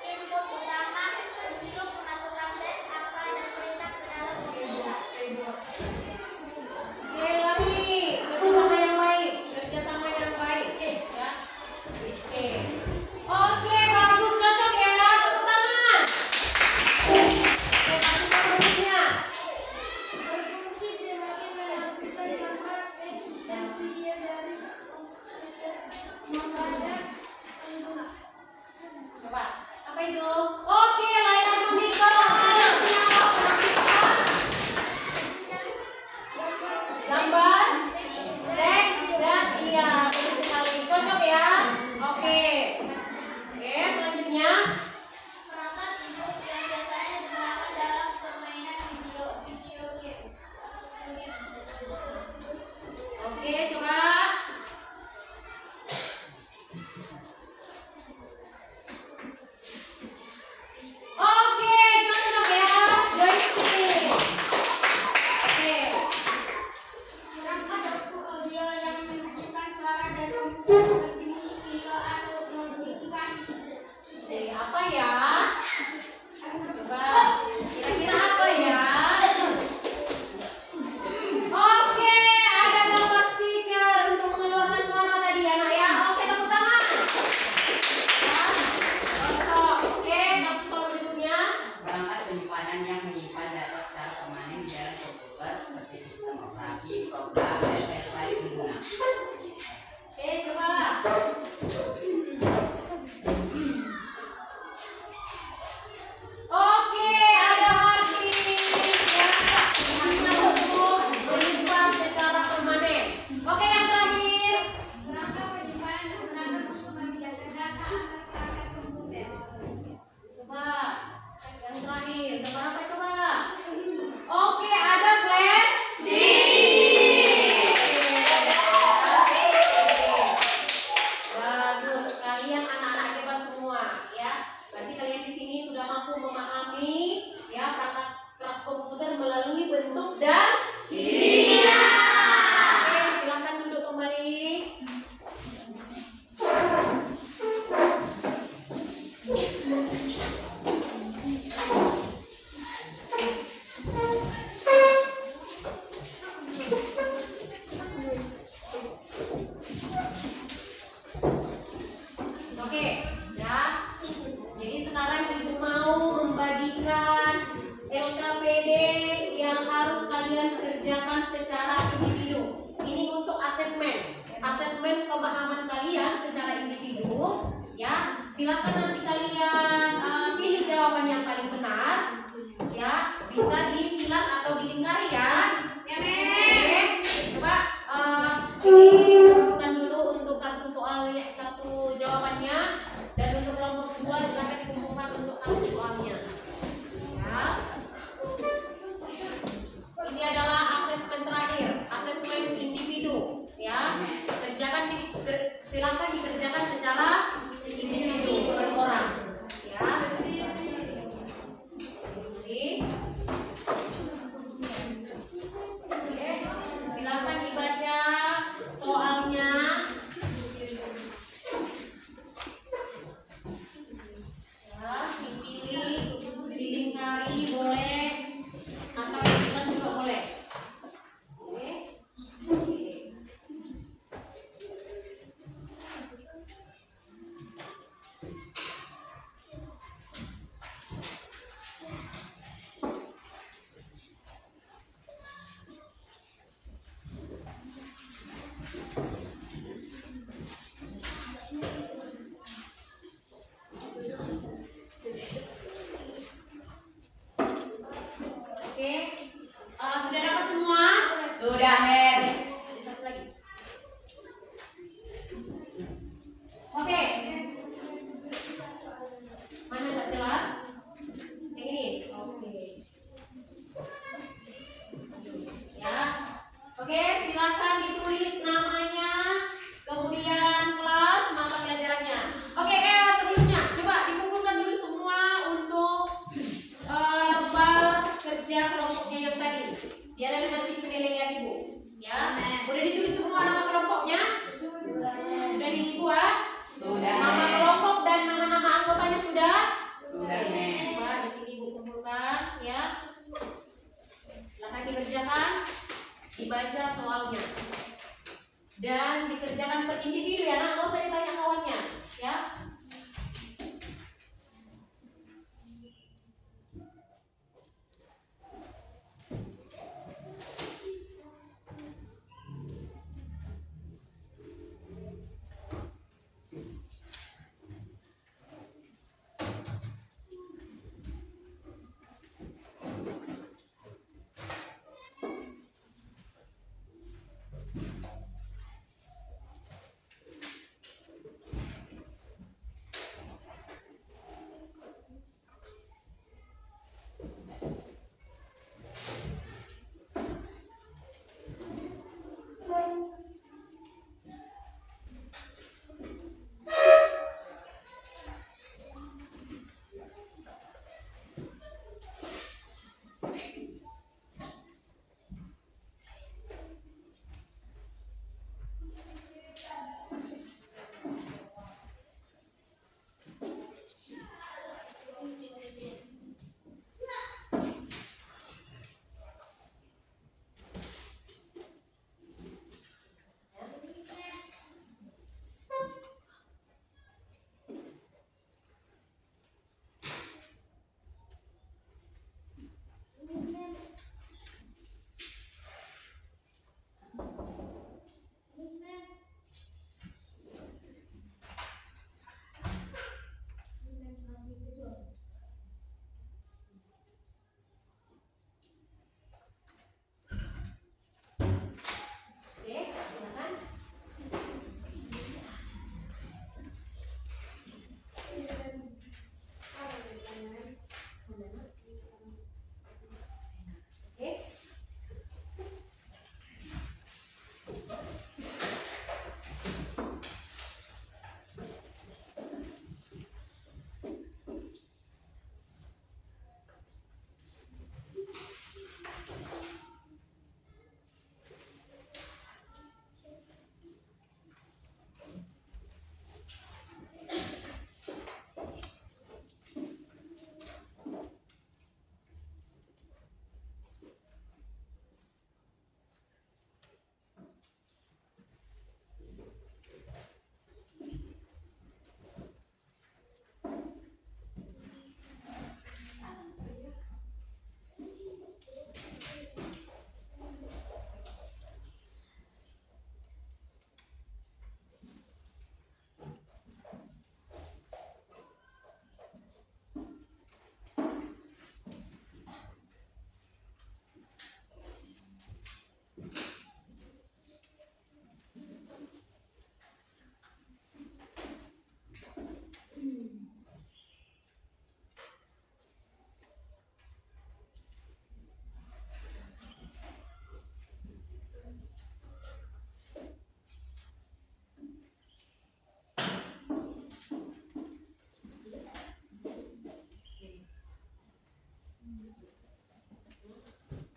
input utama untuk memasukkan teks, angka, dan perintah ke dalam komputer. Oke, lari. Kerjasama yang baik. Kerjasama yang baik. Ya. Oke. Oke, bagus, cocok ya. Tepuk tangan. Oke, bagus selanjutnya. Berfungsi sebagai menerbitkan gambar, teks, dan video dari kepada pengguna. Coba, apa itu? Oke, layar monitor. Siap, perhatikan. Gambar, teks, dan iya, betul sekali. Cocok ya. Oke. Oke, selanjutnya. Perangkat input yang biasanya digunakan dalam permainan video game. Oke, coba. Oke, cocok ya. Joystick. Oke. Perangkat audio yang menghasilkan suara dari komputer seperti musik, video, atau modifikasi sistem. Apa ya? Coba. Kira-kira apa ya? Oke, ada gambar speaker untuk mengeluarkan suara tadi ya nak ya. Oke, tepuk tangan. Ya, cocok. Oke, kasus soal berikutnya. Perangkat penyimpanan yang menyimpan data secara permanen di dalam komputer seperti sistem operasi, program, dan file pengguna. Oke, coba. Oke, ada hard disk ya. Digunakan untuk menyimpan secara permanen. Oke, yang terakhir. Perangkat penyimpanan digunakan untuk memindahkan data antar perangkat komputer. Coba. Yang terakhir, gambar apa coba? Oke, ada flash disk. Bagus, kalian anak-anak hebat semua ya. Berarti kalian di sini sudah mampu memahami ya perangkat keras komputer melalui bentuk dan cirinya. Oke, silakan duduk kembali. Oke, ya. Jadi sekarang ibu mau membagikan LKPD yang harus kalian kerjakan secara individu. Ini untuk asesmen pemahaman kalian secara individu. Ya, silakan nanti kalian pilih jawaban yang paling benar. Ya, bisa disilat atau diingkari ya. Oke, coba ini bukan dulu untuk kartu soalnya, kartu jawabannya, dan untuk kelompok 2 silakan dikumpulkan untuk kartu soalnya. Ya. Ini adalah asesmen terakhir, asesmen individu. Ya, silakan dikerjakan secara individu per orang. Ya. ya kelompoknya yang tadi. Biar ada nanti penilaian ibu. Ya, boleh ditulis semua nama kelompoknya? Sudah di ibu ah? Sudah. Nama kelompok dan nama-nama anggotanya sudah? Sudah, Nek. Coba di sini ibu kumpulkan ya. Silakan dikerjakan, dibaca soalnya dan dikerjakan per individu ya, nah nggak usah ditanya kawannya ya.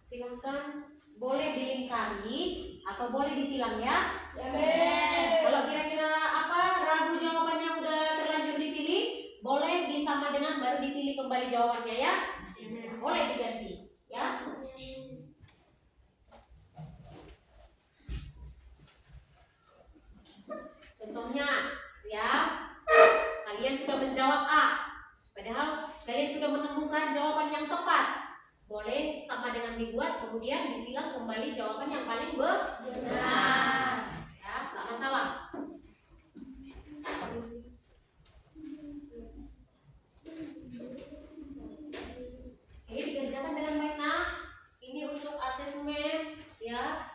Silahkan, boleh dilingkari atau boleh disilang ya. Kalau kira-kira apa ragu jawabannya udah terlanjur dipilih, boleh disama dengan baru dipilih kembali jawabannya ya. Boleh diganti ya. Contohnya ya, kalian sudah menjawab A, padahal kalian sudah menemukan jawaban yang tepat. Boleh sama dengan dibuat, kemudian disilang kembali jawaban yang paling benar. Ya, nggak masalah. Oke, dikerjakan dengan baik nak. Ini untuk asesmen ya.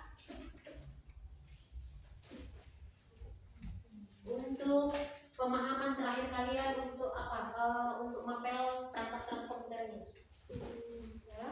Untuk pemahaman terakhir kalian untuk apa? Untuk mapel perangkat keras komputernya. Ya.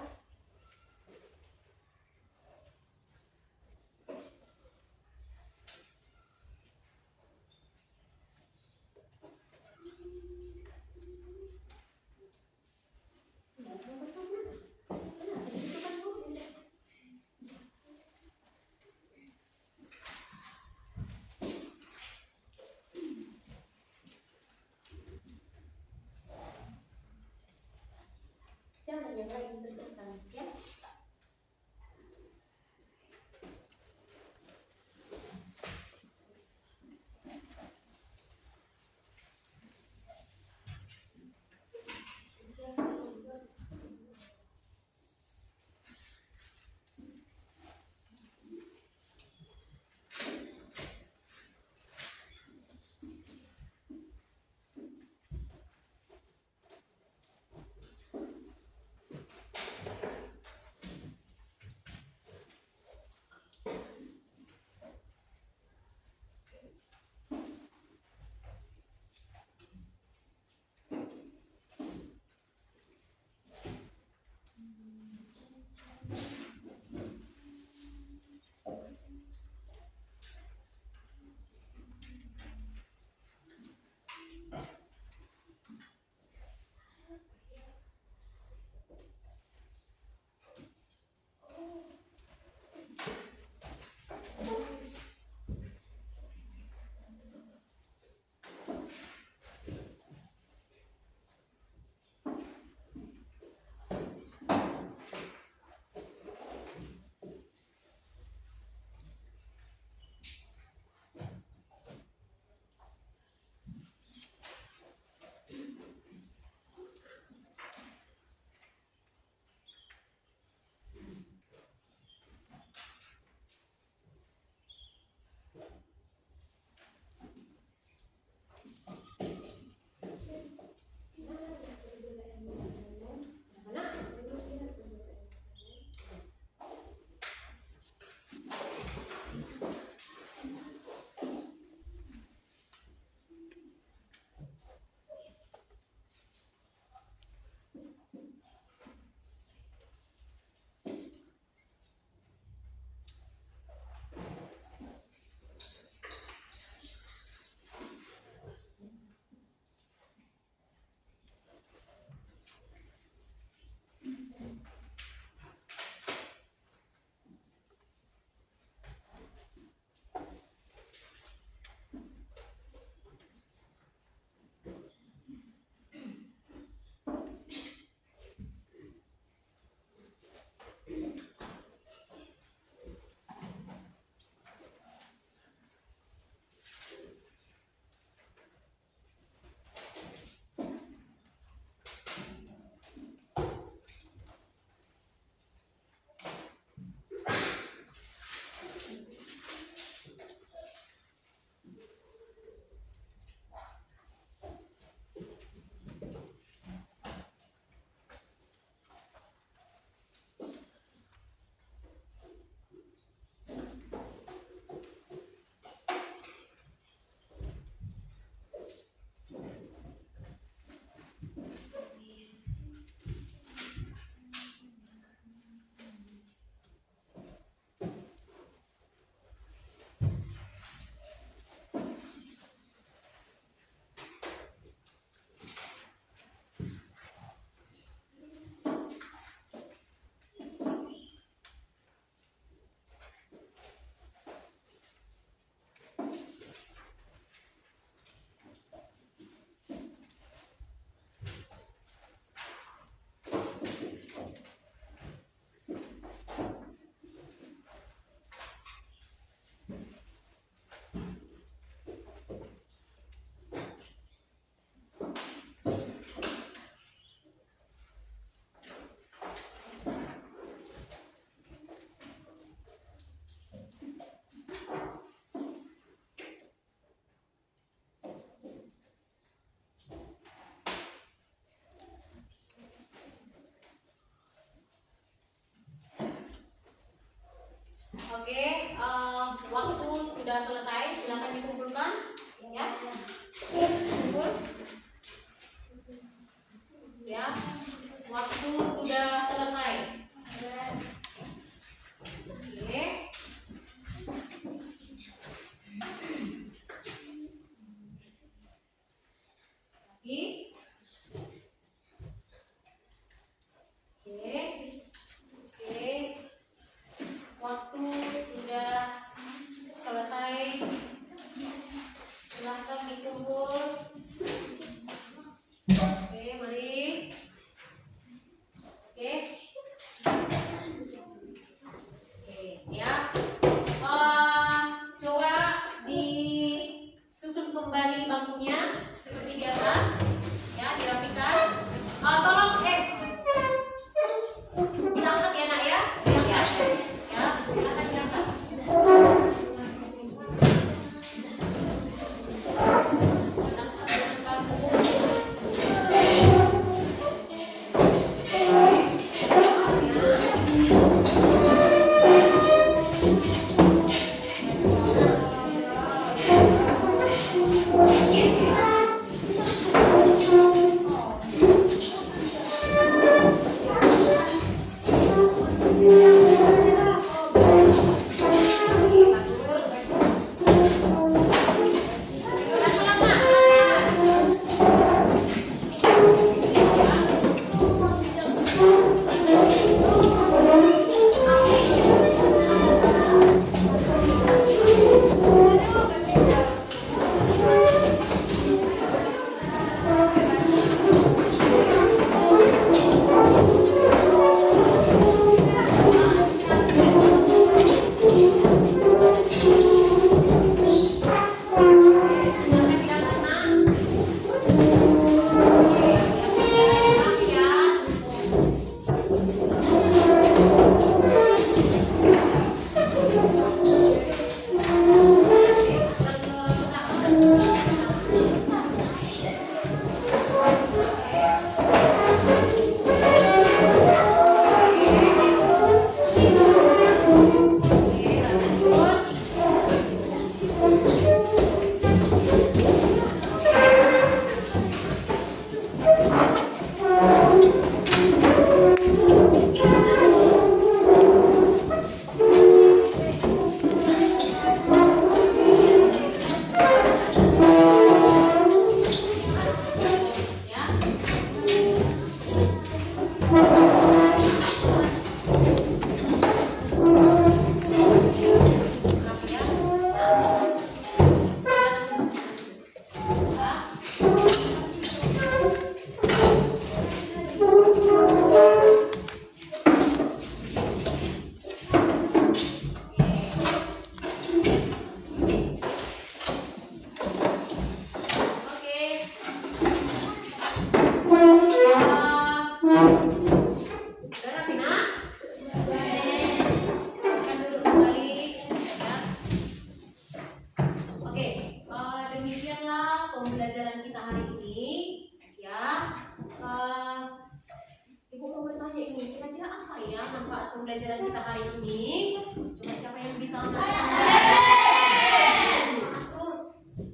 kita hari ini. Coba siapa yang bisa ngasih?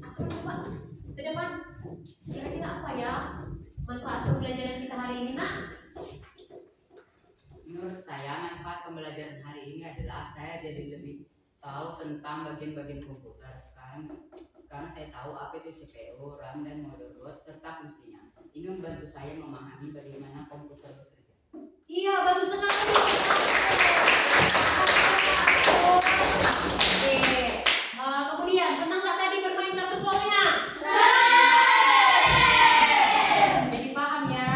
Asrul coba ke depan. Kira-kira apa ya manfaat pembelajaran kita hari ini, Nak? Menurut saya manfaat pembelajaran hari ini adalah saya jadi lebih tahu tentang bagian-bagian komputer. Sekarang saya tahu apa itu CPU, RAM, dan motherboard serta fungsinya. Ini membantu saya memahami bagaimana komputer bekerja. Iya, bagus sekali. Oke. Kemudian senang nggak tadi bermain kartu soalnya? Jadi paham ya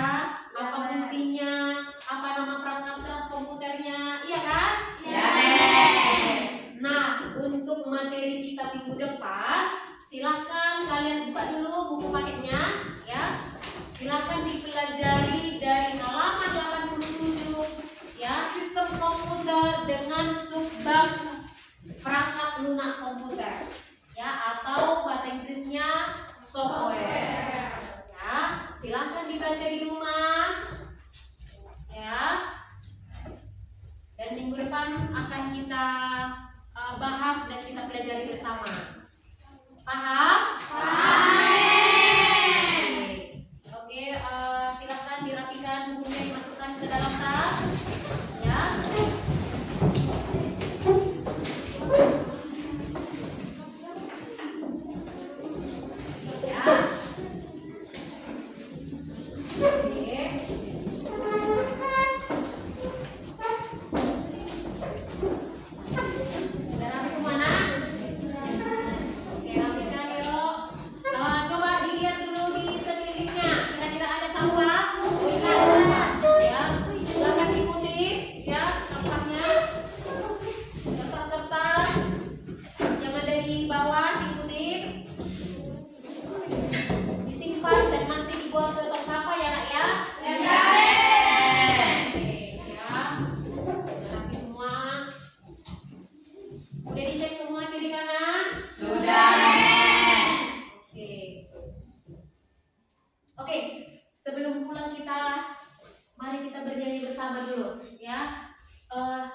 apa fungsinya, apa nama perangkat keras komputernya, iya kan? Iya. Nah, untuk materi kita minggu depan, silahkan kalian buka dulu buku paketnya, ya. Silahkan dipelajari dari halaman 87, ya, sistem komputer dengan subbab perangkat lunak komputer, ya, atau bahasa Inggrisnya software. Ya, silahkan dibaca di rumah, ya. Dan minggu depan akan kita bahas dan kita pelajari bersama. Paham? Oke, silahkan dirapikan bukunya, dimasukkan ke dalam tas, ya. Sebelum pulang mari kita bernyanyi bersama dulu, ya.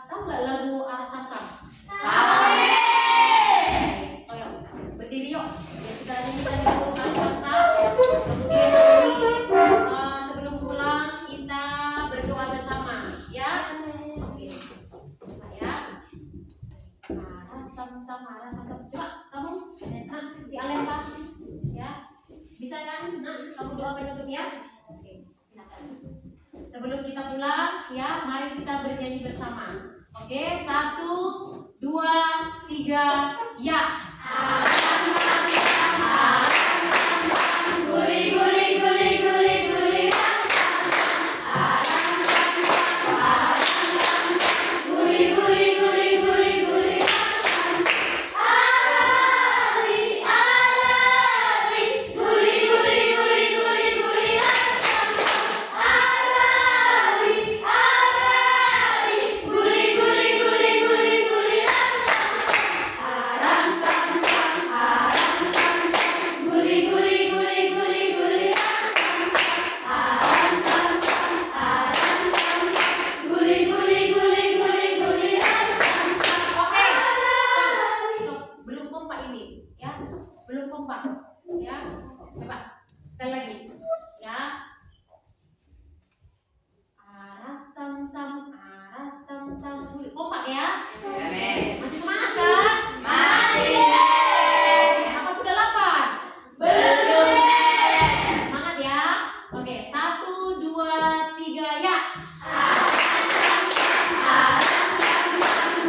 Tahu nggak lagu Arah Samsam? Tahu. Oh ya, berdiri yuk. Ya, kita nyanyikan dulu Arah Samsam. Kemudian nanti sebelum pulang kita berdoa bersama, ya. Oke. Nah, ya. Arah Samsam, Arah Samsam. Coba kamu, si Alenta, ya. Bisa kan? Nah, kamu doa penutup ya. Oke, silakan. Sebelum kita pulang, ya, mari kita bernyanyi bersama. Oke, 1, 2, 3, ya. Kompak ya? Masih semangat kan? Masih. Apa sudah lapar? Belum. Semangat ya. Oke, 1, 2, 3, ya.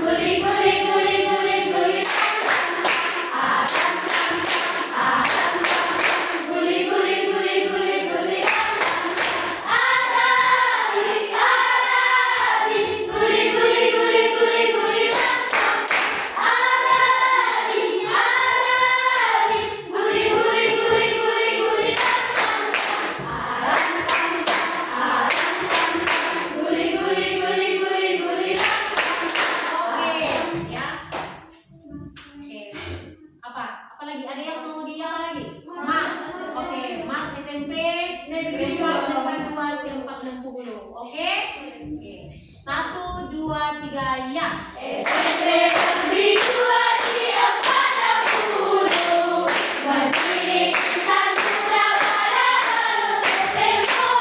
Guli guli guli guli guli ya. SMP Negeri 2 Ciampah Bengkulu, mendidik insan muda pada menuntut ilmu,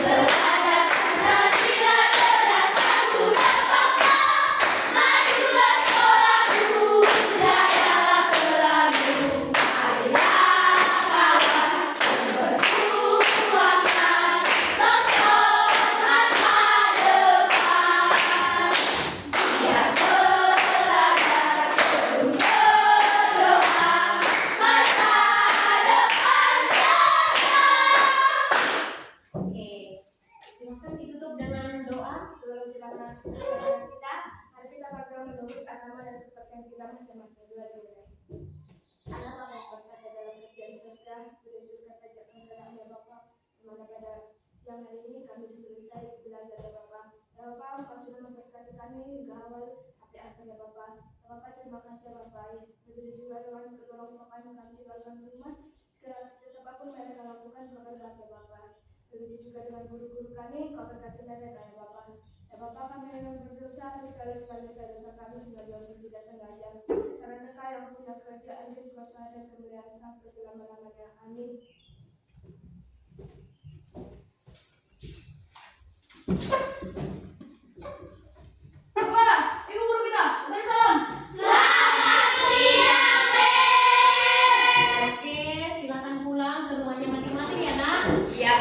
belajar Pancasila cerdas dan paksa, majulah sekolahku, jayalah selalu, marilah kawan memperjuangkan songgong masa depan. Biar belajar sebelum berdoa, masa depan cerah. Oke, silakan ditutup dengan doa. Sebelum silakan kita, mari kita bangga menurut agama dan kepercayaan kita masing-masing. Dua dimulai. Anak apa yang berkata dalam kerjaan surga, berdasarkan tajak kehendak ya Bapa, dimana pada siang hari ini kami selesai belajar ya Bapa. Ya Bapa, Engkau sudah memberkati kami hingga awal akhir ya Bapa. Ya Bapa, terima kasih ya Bapa. Begitu juga dengan kedua orang tua kami tinggal dalam rumah. Segala apapun mereka lakukan, Kau berkati ya Bapa. Begitu juga dengan guru-guru kami, Kau berkati mereka ya Bapa. Ya Bapa, kami memang berdosa, sekali-sekali dosa kami sebagai orang tidak sengaja. Karena Engkau yang punya kerajaan dan kuasa dan kemuliaan sampai selama-lamanya. Amin. Kepala, Ibu guru kita, beri salam. Selamat siang, Oke, silakan pulang ke rumahnya masing-masing ya, Nak. Iya,